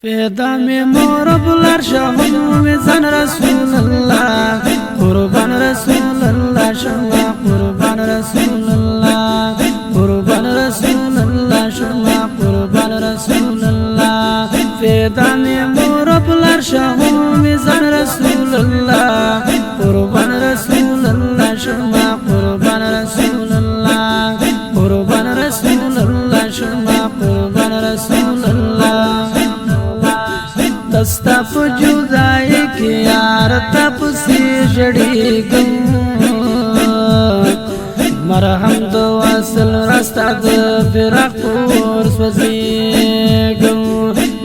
پیدا می مور بلار شاهم می زن رسول الله قربان رسول الله شما قربان رسول الله قربان رسول الله شما قربان رسول الله پیدا می مور بلار شاهم می زن رسول الله قربان رسول الله شما قربان رسول الله قربان رسول الله شما قربان رسول الله دستا په جدای کې یار تاسو جړې ګم مرهم دو اصل راستا د فراق پور سوځي ګم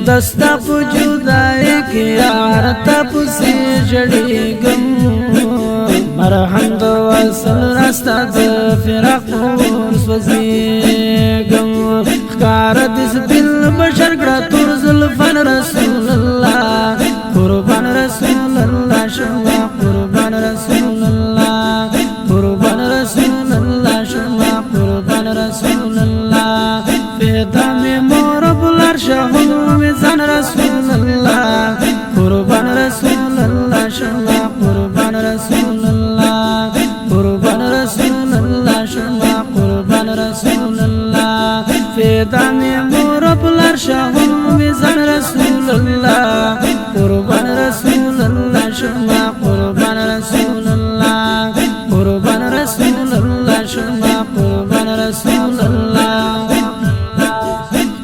دستا په جدای کې یار تاسو جړې ګم مرهم دو اصل راستا د فراق پور سوځي ګم خار دې دل بشر کړه تور زلفان رسول الله قربان رسول الله شما قربان رسول الله قربان رسول الله شما قربان رسول الله پیدا می مور بلار شاهم می زن رسول الله قربان رسول الله شما قربان رسول الله قربان رسول الله شما قربان رسول الله پیدا می مور بلار شاهم می زن رسول الله قربان رسول الله شما قربان رسول الله قربان رسول الله شما قربان رسول الله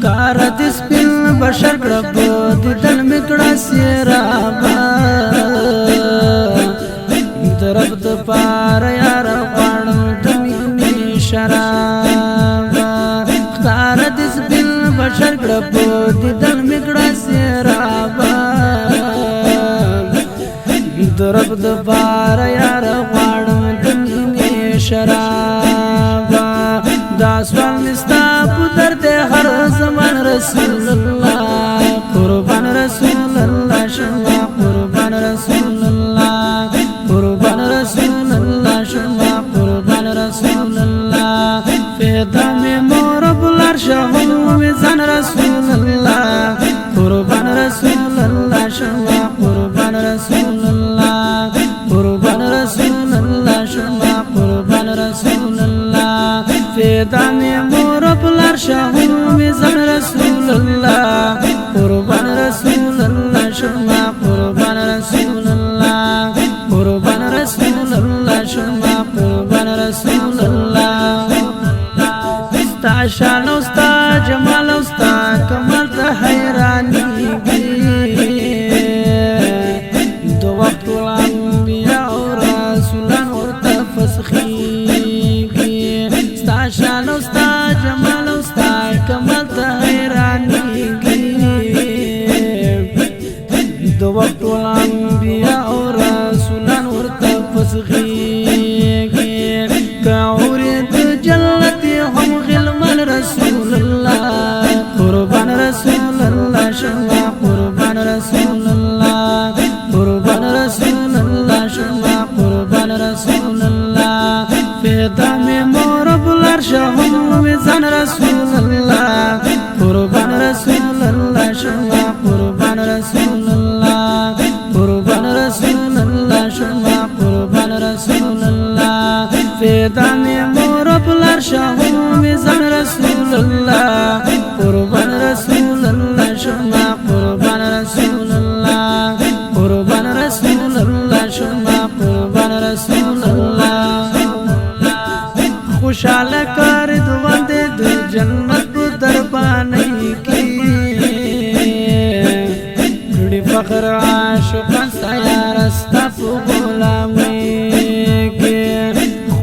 کار دې سپین بشر کړه په دل میکړه سیرابا درب د پار یار غړم د مینې شراب کار دې سپین بشر کړه په دل میکړه سیرابا درب د پار یار غړم د مینې شراب دا سوال نستا پدر دے ہر زمان رسول اللہ قربان رسول اللہ شما قربان رسول اللہ قربان رسول اللہ شما قربان رسول اللہ پیدا میں مور بلار شاهم میں زن رسول اللہ قربان رسول اللہ شما قربان رسول اللہ قربان رسول اللہ شما قربان رسول اللہ پیدا می مور بلار شاهم می زن رسول الله قربان رسول الله شما قربان رسول الله قربان رسول الله شما قربان رسول الله ستا شان او ستا جمال او ستا کمال ته حیرانی دو وخت الانبیاء او رسولان ورته فسخی شان او ستا جمال او ستا کمال ته حیرانېږي د وخت ټول انبیاء او رسولان ورته فسخېږي که اورېد جنت هم غلمن رسول الله قربان رسول الله شما قربان رسول الله قربان رسول الله شما قربان رسول الله پیدا می مور بلار شاهم می زن رسول الله قربان رسول الله شما قربان رسول الله قربان رسول الله شما قربان رسول الله پیدا می مور بلار شاهم می زن رسول الله قربان رسول الله شما قربان رسول الله قربان رسول الله شما قربان رسول الله خوشاله کار دوان دے دو جنت کو دربانی کی کڑی فخر عاشقان سایار استفو غلامی کی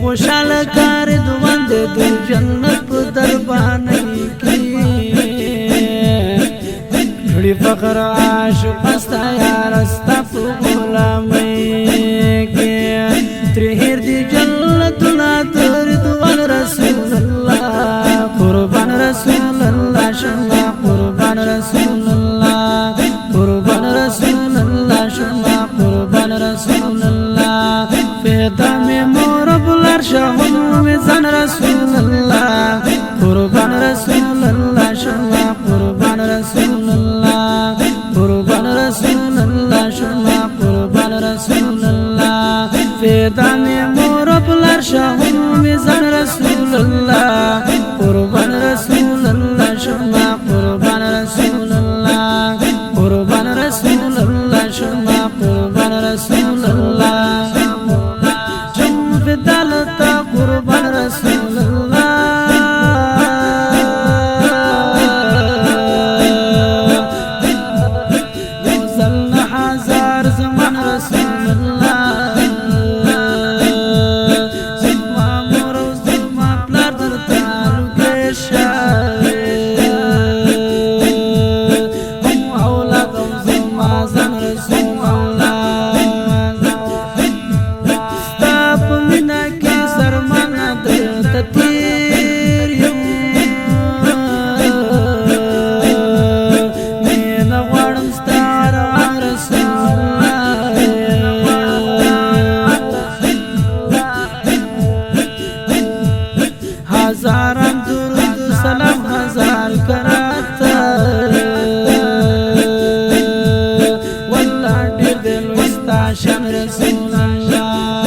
خوشاله کار دوان دے دو جنت کو دربانی کی کڑی فخر عاشقان سایار استفو غلامی کی ترهیر دی جنت ناتر رسول الله قربان رسول الله شما قربان رسول الله قربان رسول الله شما قربان رسول الله پیدا می مور بلار شاهم می زن رسول الله قربان رسول الله شما قربان رسول الله رسول الله ستا په مینا کې سرمنه درته تیر یم مینه غواړم ستا رسول هزاران درود سلام هزار کرات والله ډېر دې لوی ستا شان رسول الله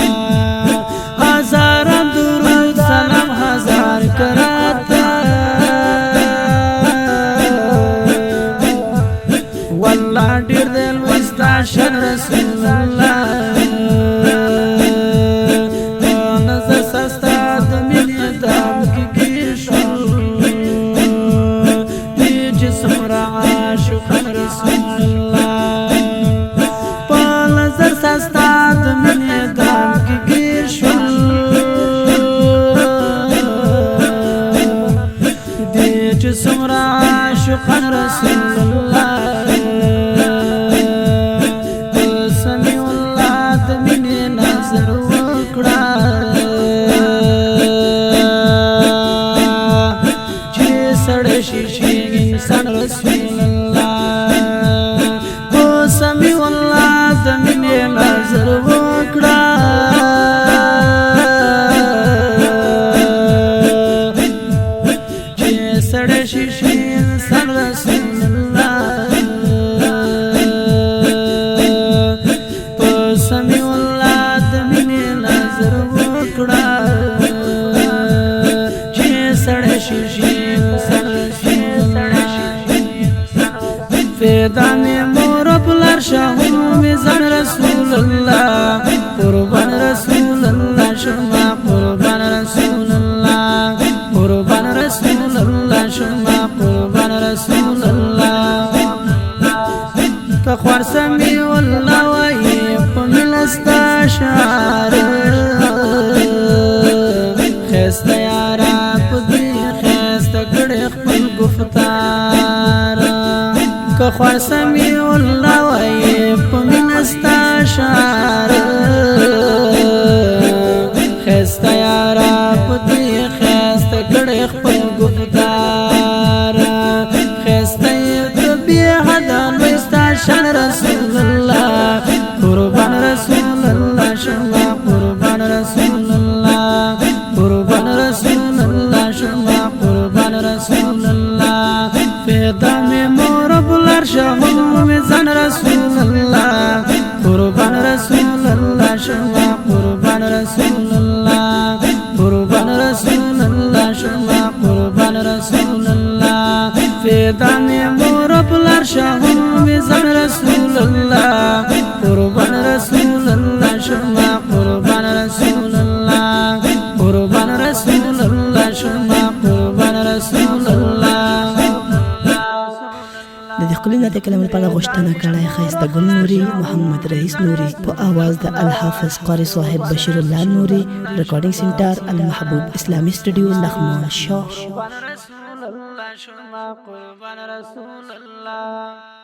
هزاران درود سلام هزار کرات والله ډېر دې لوی ستا شان رسول الله سستاد منی دام کی گیر شل دی جسم را عاشقان رسول الله سمی والله د منی نظر وکړه چې سړی شي انسان رسول الله سمی والله د منی نظر وکړه چې سړی شي انسان رسول الله په سمی والله د منی نظر وکړه چې سړی شي انسان رسول الله فدا می مور پلار شاهو میزان رسول الله قربان رسول الله شما قربان رسول الله قربان رسول الله شما قربان رسول الله تخوار سمی والله وای پملستا شعر خسته یارا پدی خسته کړه خپل گفتار کخوار سمی والله وای پمنستا شعر خسته یارا پدی خسته کړه خپل گفتار خسته طبی حدا لستا شان رسول الله قربان رسول الله شما قربان رسول الله قربان رسول الله شما قربان رسول الله فدا می مور بلار شاهو میزان رسول الله قربان رسول الله شما قربان رسول الله قربان رسول الله شما قربان رسول الله فدا می مور بلار شاهو میزان رسول الله قربان رسول الله شما قربان رسول الله قربان رسول الله شما قربان رسول الله د خپل نه د کلمې په اړه غوښتنه کړې خاسته ګل نوري محمد رئیس نوري په आवाज د الحافظ قاری صاحب بشیر الله نوري ریکارډینګ سنټر المحبوب اسلامي سټوډیو لغمان شاه قربان رسول الله شما قربان رسول الله